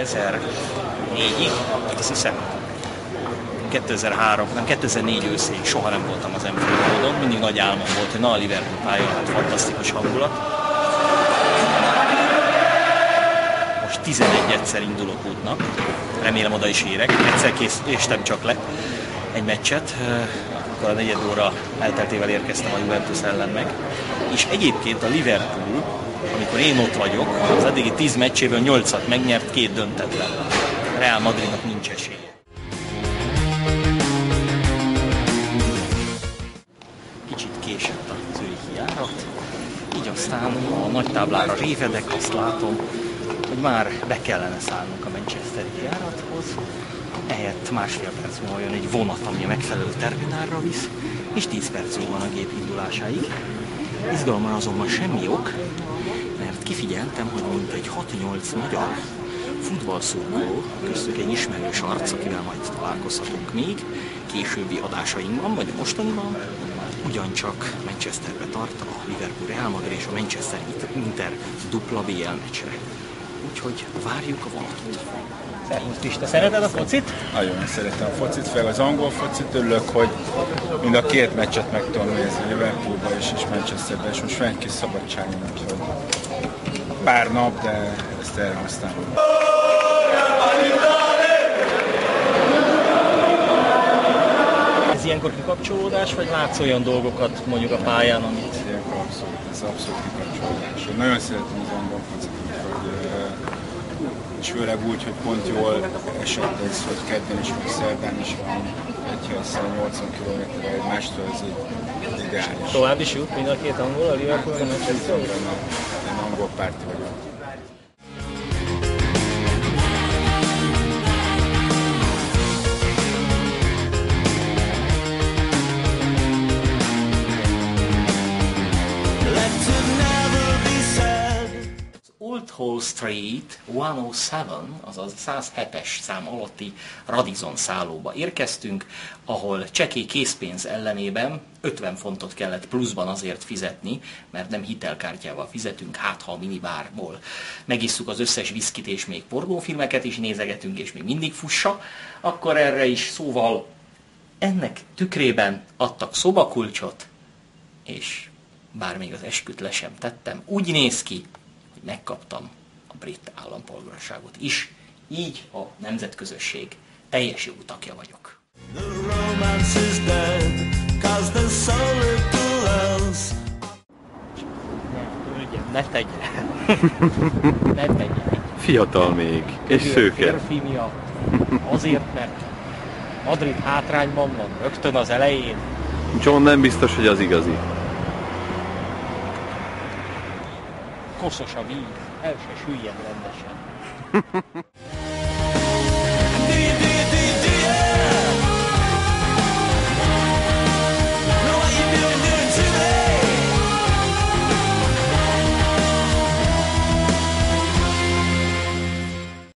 2004-ig, azt hiszem 2004 őszéig soha nem voltam az Anfield Roadon, mindig nagy álmom volt, hogy na a Liverpool pálya, hát fantasztikus hangulat. Most 11-szer indulok útnak, remélem oda is érek, egyszer késtem csak le egy meccset, akkor a 4 óra elteltével érkeztem a Juventus ellen meg, és egyébként a Liverpool, amikor én ott vagyok, az eddigi 10 meccséből 8-at megnyert, 2 döntetlen. Real Madridnak nincs esélye. Kicsit késett a zürichi járat, így aztán a nagy táblára révedek, azt látom, hogy már be kellene szállnunk a manchesteri járathoz, ehelyett másfél perc múlva jön egy vonat, ami a megfelelő terminálra visz, és 10 percig van a gép indulásáig. Izgalommal azonban semmi ok, mert kifigyeltem, hogy mintegy 6-8 magyar futballszurkoló, köztük egy ismerős arc, akivel majd találkozhatunk még, későbbi adásainkban, vagy mostaniban, ugyancsak Manchesterbe tart a Liverpool Real Madrid és a Manchester Inter dupla BL meccsre. Úgyhogy várjuk a vonatot. Szervusz Pista, szereted a focit? Nagyon szeretem a focit, főleg az angol focit, örülök, hogy mind a 2 meccset meg tudom nézni Liverpoolba és Manchesterbe, és most van egy kis szabadságom, úgyhogy pár nap, de ezt elhasználom. Ez ilyenkor kikapcsolódás, vagy látsz olyan dolgokat mondjuk a pályán, amit... Ilyenkor abszolút, ez abszolút kikapcsolódás. Én nagyon szeretem az angol focit, és főleg úgy, hogy pont jól esett ez, hogy kedden is, meg szerdán is van egy helyszínen 80 km-re egymástól, ez egy ideális. Tovább is jut mind a 2 angol, a Liverpool a Manchester? Én angol párti vagyok. Old Hall Street 107, azaz 107-es szám alatti Radisson szállóba érkeztünk, ahol csekély készpénz ellenében 50 fontot kellett pluszban azért fizetni, mert nem hitelkártyával fizetünk, hát ha a minibárból megisszuk az összes viszkit és még pornófilmeket is nézegetünk, és még mindig fussa, akkor erre is szóval ennek tükrében adtak szobakulcsot, és bár még az esküt le sem tettem, úgy néz ki, hogy megkaptam a brit állampolgárságot is, így a nemzetközösség teljes jogú tagja vagyok. Ne tegye! Ne tegye! Fiatal még, és szőke. Férfi miatt, azért, mert Madrid hátrányban van rögtön az elején. John nem biztos, hogy az igazi. Koszos a víz, el se süllyed rendesen.